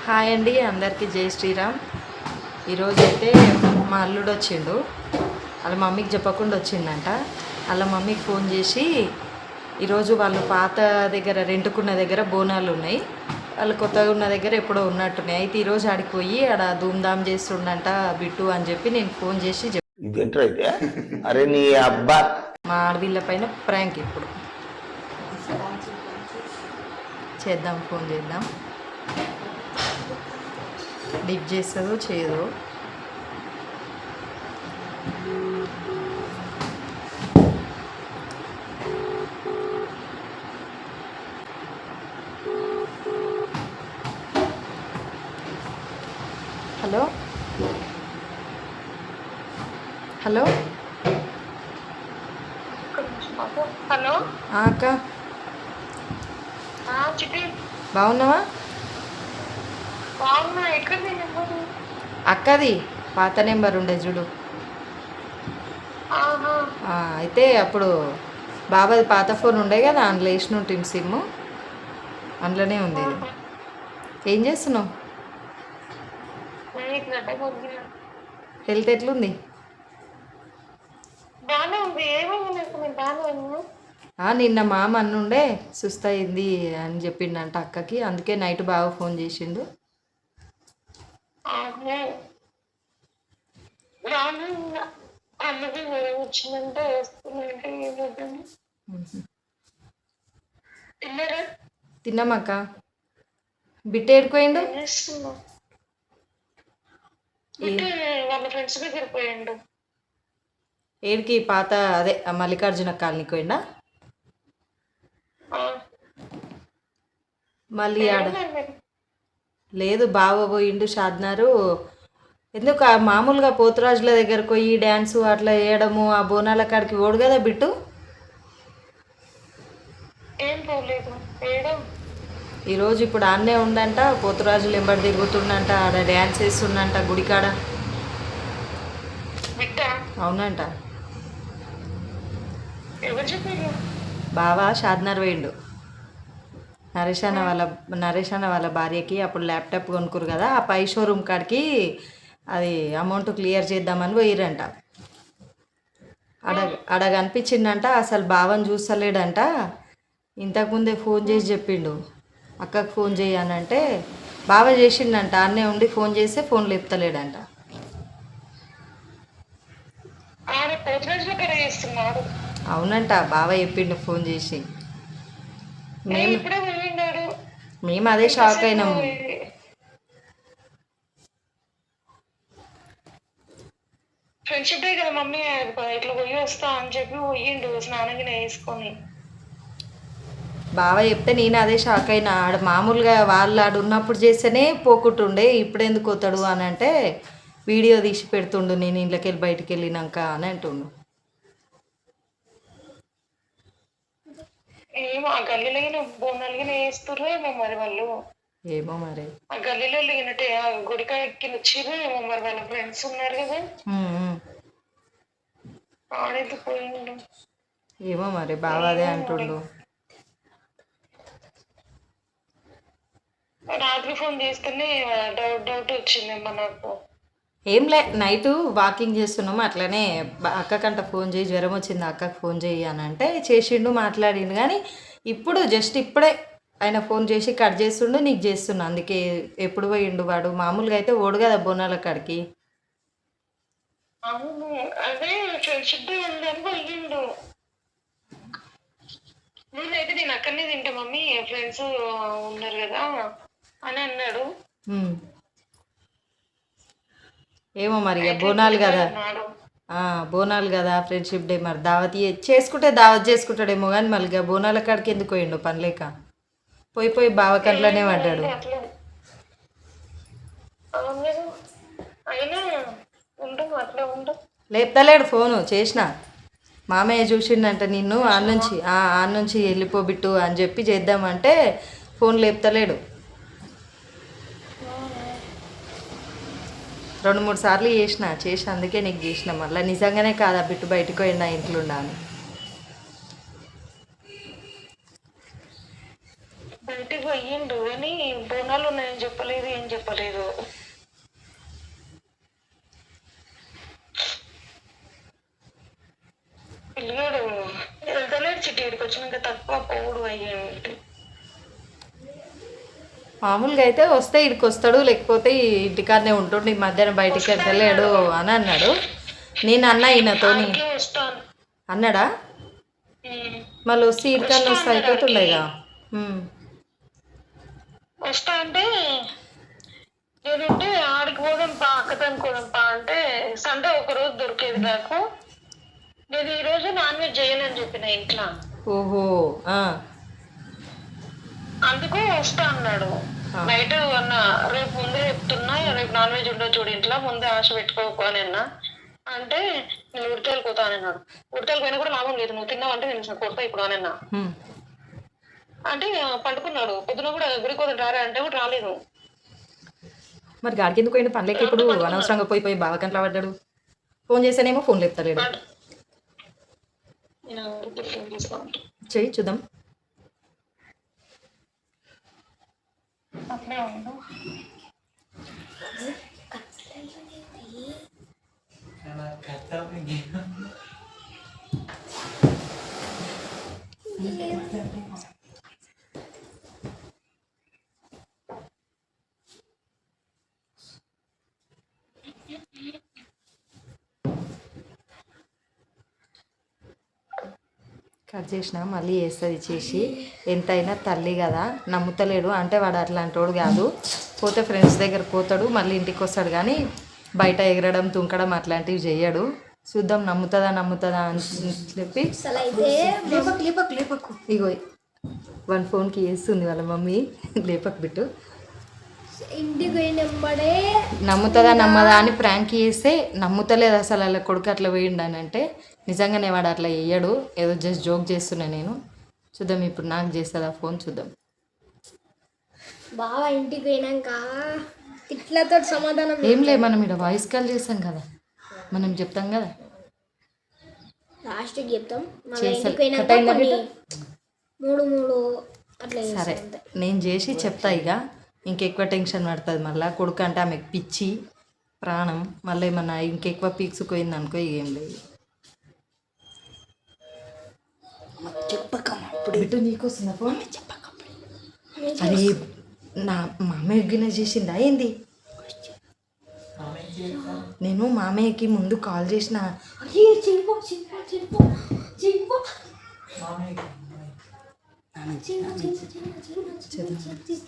Hi అండి, అందరికీ జై శ్రీరామ్. ఈరోజు అయితే మా అల్లుడు వచ్చిండు. వాళ్ళ మమ్మీకి చెప్పకుండా వచ్చిండంట. వాళ్ళ మమ్మీకి ఫోన్ చేసి ఈరోజు వాళ్ళు పాత దగ్గర రెంటుకున్న దగ్గర బోనాలు ఉన్నాయి, వాళ్ళు కొత్తగా ఉన్న దగ్గర ఎప్పుడో ఉన్నట్టున్నాయి. అయితే ఈరోజు ఆడికి పోయి ఆడ ధూమ్ధామ్ చేస్తుండంట బిట్టు అని చెప్పి నేను ఫోన్ చేసి అరే నీ అబ్బా మా ఆడవిళ్ళ పైన ప్రాంక్ ఇప్పుడు చేద్దాం, ఫోన్ చేద్దాం. లిఫ్ట్ చేస్తుందో చేయదో. హలో హలో హలో అక్క, చిట్టి బాగున్నావా? బాగున్నా. ఎక్కడ నీ నెంబరు? అక్కది పాత నెంబర్ ఉండే చూడు. ఆహా, అయితే అప్పుడు బాబాది పాత ఫోన్ ఉండే కదా, అందులో వేసిన ఉంటుంది సిమ్, అందులోనే ఉంది ఇది. ఏం చేస్తున్నావు? నేను ఇట్లా అడ్డ కొద్దిగా హెల్త్ ఎట్లుంది? బాగానే ఉంది. ఏమైంది నాకు? నేను బాగానే ఉన్నా. నిన్న మామ అన్నుండే సుస్థ అయింది అని చెప్పిండంట అక్కకి, అందుకే నైట్ బాగా ఫోన్ చేసిండు. ఆహా, బాగానే ఉన్నా. అమ్మకి జ్వరం వచ్చిందంటే వేసుకున్నాంటే ఏమవుతుంది? తిన్నారా? తిన్నామక్క. బిడ్డ ఏడుకోయిండు? ఏం చేస్తున్నావు? బిడ్డ వాళ్ళ ఫ్రెండ్స్ దగ్గర పోయిండు. ఏడికి? పాత అదే మల్లికార్జున కాలనీకి పోయిండా? మళ్ళీ ఆడ లేదు, బావ పోయిండు షాద్నారు. ఎందుకు మామూలుగా పోతురాజుల దగ్గరకు పోయి డ్యాన్సు అట్లా వేయడము, ఆ బోనాల కాడికి ఓడు కదా బిట్టు. ఏం పోలేదు. వేయడం ఈరోజు ఇప్పుడు ఆన్నే ఉండంట, పోతురాజులు ఎంబడి తిరుగుతుండంట, ఆడ డ్యాన్స్ వేస్తుండంట గుడికాడ. బిడ్డ అవునంట. ఎవరు చెప్పారు? బావ షాద్నర్ పోయిండు. నరేష్ అన్న వాళ్ళ భార్యకి అప్పుడు ల్యాప్టాప్ కొనుక్కురు కదా, ఆ పై షోరూమ్ కాడికి అది అమౌంట్ క్లియర్ చేద్దామని పోయిరంట. అడ కనిపించిందంట, అసలు బావని చూస్తలేడంట. ఇంతకుముందే ఫోన్ చేసి చెప్పిండు అక్కకు ఫోన్ చేయనంటే, బావ చేసిండంట, అన్నే ఉండి ఫోన్ చేస్తే ఫోన్ లేపుతలేడంట. ఆడ పోతురాజు దగ్గర చేస్తున్నాడు. అవునంట, బావ చెప్పిండు ఫోన్ చేసి. ఇప్పుడే వెళ్ళినాడు. మేము అదే షాక్ అయినాము. ఫ్రెండ్షిప్ డే కదా మమ్మీ, ఇట్లా పోయి వస్తా అని చెప్పి పోయిండు స్నానంగా వేసుకొని. బావ చెప్తే నేను అదే షాక్ అయినా. ఆడ మామూలుగా వాళ్ళు ఆడు ఉన్నప్పుడు చేస్తేనే పోకుంటుండే, ఇప్పుడు ఎందుకు పోతాడు అని అంటే వీడియో తీసి పెడుతుండు నేను ఇంట్లోకి వెళ్ళి బయటికి వెళ్ళినాక అని అంటుండు. ఏమో ఆ గల్లీలో బోనాలుగా వేస్తుర్రు ఏమో మరి వాళ్ళు. ఏమో మరి. ఆ గల్లీలో లేనట్టే ఆ గుడికాయకి వచ్చిర్రు ఏమో మరి, వాళ్ళ ఫ్రెండ్స్ ఉన్నారు కదా. ఆడైతే పోయిండు. ఏమో మరి, బావ అదే అంటుండు. రాత్రి ఫోన్ చేస్తేనే డౌట్ వచ్చిందేమో నాకు. ఏంలే, నైట్ వాకింగ్ చేస్తున్నాము అట్లనే అక్కకంట ఫోన్ చేయి, జ్వరం వచ్చింది అక్కకు ఫోన్ చేయి అని అంటే చేసిండు, మాట్లాడిండు. కానీ ఇప్పుడు జస్ట్ ఇప్పుడే ఆయన ఫోన్ చేసి కట్ చేస్తుండు, నీకు చేస్తున్నా. అందుకే ఎప్పుడు పోయిండు వాడు? మామూలుగా అయితే ఓడు కదా బోనాల కాడికి. అవును, అదే ఫ్రెండ్షిప్ డే ఉందని వెళ్ళిండు. నేనైతే నేను అక్కడనే తింటా మమ్మీ, ఫ్రెండ్స్ ఉన్నారు కదా అని అన్నాడు. ఏమో మరి, బోనాలు కదా, బోనాలు కదా ఫ్రెండ్షిప్ డే, మరి దావత్ చేసుకుంటే దావత్ చేసుకుంటాడేమో. కానీ మళ్ళీ బోనాల కాడికి ఎందుకు పోయిండు పనిలేక? పోయి బావ కంట్లోనే పడ్డాడు. అయినా ఉండు, అట్లా ఉండు. లేపుతలేడు ఫోను. చేసిన మామయ్య చూసిండంట నిన్ను, ఆన్నుంచి వెళ్ళిపోబిట్టు అని చెప్పి చేద్దామంటే ఫోన్ లేపుతలేడు. 2-3 సార్లు చేసి అందుకే నీకు చేసిన. మళ్ళీ నిజంగానే కాదా బిట్టు బయటకు పోయినా ఇంట్లో ఉండాలి. బయటికి పోయిండు కానీ బోనాలు ఉన్నాయని చెప్పలేదు. రాలేదు, ఏం చెప్పలేదు. పిల్లగాడు వెళ్తలేడు చిట్టి, ఇక్కడికి వచ్చినాక తక్కువ పోవుడు అయ్యేంటి. మామూలుగా అయితే వస్తే ఇక్కడికి వస్తాడు, లేకపోతే ఈ ఇంటికాడనే ఉంటుండు, ఈ మధ్యాహ్నం బయటికి వెళ్ళలేడు అని అన్నాడు. నేను అన్నా ఈయనతోని. వస్తాను. అన్నాడా? మళ్ళీ వస్తే ఇటుకన్నా వస్తే అయిపోతుండేగా. వస్తా అంటే నేనంటే ఆడికి పోదాం పా, అక్కతో పోదాం పా అంటే సండే ఒక రోజు దొరికేది నాకు. నేను ఈ రోజు నాన్ వెజ్ చేయనని చెప్పిన ఇంట్లో. ఓహో. అందుకు వస్తా అన్నాడు. నైట్ అన్న రేపు ముందే చెప్తున్నా, రేపు నాన్ వెజ్ ఉండదు చూడు ఇంట్లో, ముందే ఆశ పెట్టుకోకు అని అన్నా. అంటే నేను ఉడతలు పోతా అని అన్నాడు. ఉడతలు పోయినా కూడా లాభం లేదు, నువ్వు తిన్నావంటే నేను కొడతా ఇప్పుడు అని అన్నా. అంటే పండుకున్నాడు. పొద్దున కూడా గుడికి పోదాం రారా అంటే కూడా రాలేదు. మరి గాడికి ఎందుకు పోయిన పనులకి ఇప్పుడు అనవసరంగా పోయి బాగా కంట్లా పడ్డాడు. ఫోన్ చేస్తేనేమో ఫోన్ లేపుతలేడు. చెయ్యి చూద్దాం. కట్ చేసిన మళ్ళీ వేస్తుంది చేసి. ఎంతైనా తల్లి కదా, నమ్ముతలేడు అంటే వాడు అట్లాంటి వాడు కాదు. పోతే ఫ్రెండ్స్ దగ్గర పోతాడు, మళ్ళీ ఇంటికి వస్తాడు, కానీ బయట ఎగరడం తుంకడం అట్లాంటివి చేయడు. చూద్దాం నమ్ముతుందా అని చెప్పి. ఇగో వన్ ఫోన్కి వేస్తుంది వాళ్ళ మమ్మీ, లేపకు బిట్టు. ఇంటికి పోయినప్పుడే నమ్ముతుందా నమ్మదా అని ప్రాంక్ చేస్తే నమ్ముతలేదు అసలు. అలా కొడుకు అట్లా పోయిండు అని అంటే నిజంగానే వాడు అట్లా వేయడు, ఏదో జస్ట్ జోక్ చేస్తున్నా నేను. చూద్దాం ఇప్పుడు నాకు చేస్తుందా ఫోన్, చూద్దాం. బాగా ఇంటికి పోయినాక ఇట్లతో సమాధానం ఏం లేదు, మనం ఇక్కడ వాయిస్ కాల్ చేస్తాం కదా, మనం చెప్తాం కదా, లాస్ట్కి చెప్తాం. మళ్ళీ చేస్తా. ఇంటికి పోయినాక కట్ అయిందా కొన్ని బిడ్డ? మూడు అట్లా సరే నేను చేసి చెప్తా. ఇక ఇంకెక్కువ టెన్షన్ పడుతుంది మళ్ళీ. కొడుకు అంటే ఆమెకు పిచ్చి ప్రాణం, మళ్ళీ ఏమన్నా ఇంకెక్కువ పీక్సుకుపోయింది అనుకో ఇక ఏం లేదు. చెప్పకప్పుడు బిడ్డ నీకు వస్తుందా ఫోన్? చెప్పకప్పుడు. అరే నా మామయ్య చేసిందా ఏంది? నేను మామయ్యకి ముందు కాల్ చేసిన.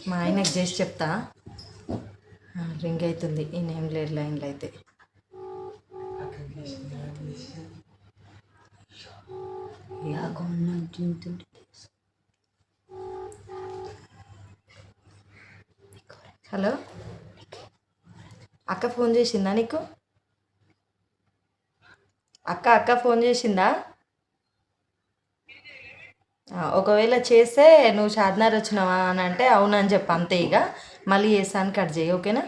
మా ఆయనకు చేసి చెప్తా. రింగ్ అవుతుంది, ఈ నేమ్ లేడు లైన్లో అయితే. హలో అక్క ఫోన్ చేసిందా నీకు? అక్క ఫోన్ చేసిందా? ఒకవేళ చేస్తే నువ్వు చార్మినార్ వచ్చినావా అని అంటే అవునని చెప్పు అంతే. ఇక మళ్ళీ చేస్తాను, కట్ చేయి, ఓకేనా?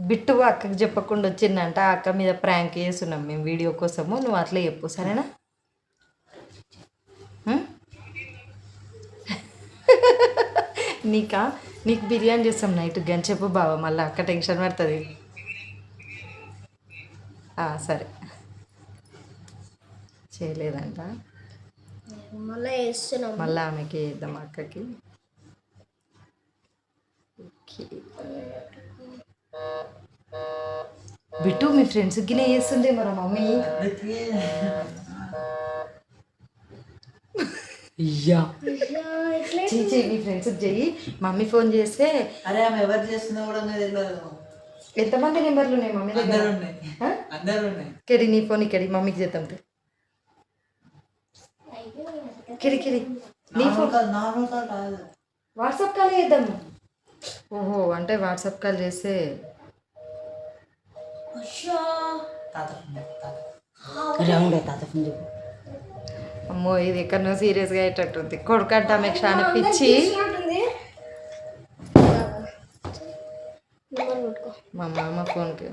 బిట్టు అక్కకి చెప్పకుండా వచ్చిందంట. అక్క మీద ప్రాంక్ చేస్తున్నాం మేము వీడియో కోసము, నువ్వు అట్లే చెప్పు సరేనా? నీకు బిర్యానీ చేస్తాం నైట్ గని చెప్పు బావా, మళ్ళీ అక్క టెన్షన్ పడుతుంది. సరే చేయలేదంట, మళ్ళీ ఆమెకి వేద్దాం అక్కకి. ఓకే బిట్టు మీ ఫ్రెండ్స్కి చేస్తుండే మన మమ్మీ. అయ్యా చెయ్యి, మీ ఫ్రెండ్స్కి చెయ్యి. మమ్మీ ఫోన్ చేస్తే అరే ఆమె ఎవరు చేస్తున్నా కూడా తెలియదు. ఎంతమంది నెంబర్లు ఉన్నాయి మమ్మీ దగ్గర? కెడి నీ ఫోన్ ఇక్కడి మమ్మీకి చేద్దాం. కిడి నీ ఫోన్ వాట్సాప్ కాల్ చేద్దాము. ఓహో అంటే వాట్సాప్ కాల్ చేస్తే అమ్మో ఇది ఎక్కడనో సీరియస్గా అయ్యేటట్టుంది. కొడుకంట ఆమెకు చాలా పిచ్చి. మా మామ ఫోన్కి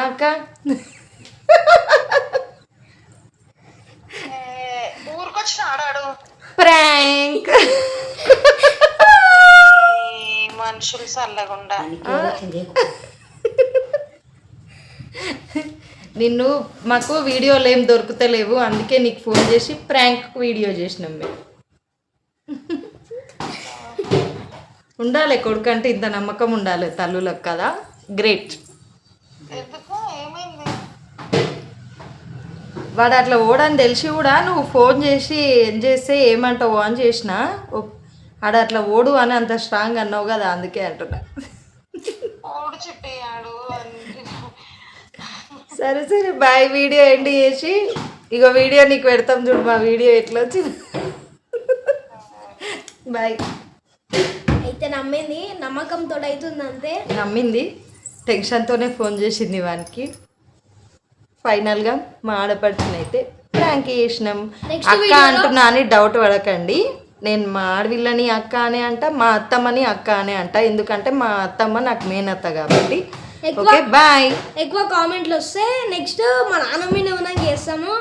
అక్క ఈ మనుషులు చల్లగుండా నిన్ను మాకు వీడియోలు ఏం దొరుకుతలేవు, అందుకే నీకు ఫోన్ చేసి ప్రాంక్ వీడియో చేసినాం మేము. ఉండాలి కొడుకంటే ఇంత నమ్మకం ఉండాలి తల్లులకు కదా. గ్రేట్. ఎందుకు ఏమైంది? వాడు అట్లా ఓడని తెలిసి కూడా నువ్వు ఫోన్ చేసి ఏం చేస్తే ఏమంటావు అని చేసిన, ఆడ అట్లా ఓడు అని అంత స్ట్రాంగ్ అన్నావు కదా, అందుకే అంటున్నా. ఓడు చుట్టేయాడు. సరే సరే బాయ్. వీడియో ఎండ్ చేసి ఇగో వీడియో నీకు పెడతాం చూడు, మా వీడియో ఎట్లా వచ్చింది. బాయ్. అయితే నమ్మింది, నమ్మకంతో అవుతుంది అంతే. నమ్మింది, టెన్షన్తోనే ఫోన్ చేసింది వానికి. ఫైనల్గా మా ఆడపడుచుని అయితే ప్రాంక్ చేసినాం. అక్క అంటున్నా అని డౌట్ పడకండి, నేను మా ఆడవిల్లని అక్క అనే అంట, మా అత్తమ్మని అక్క అనే అంట, ఎందుకంటే మా అత్తమ్మ నాకు మేనత్త కాబట్టి. Okay bye. ఎక్కువ కామెంట్లు వస్తే నెక్స్ట్ మా నాన్న మీద ఏమైనా చేస్తాము.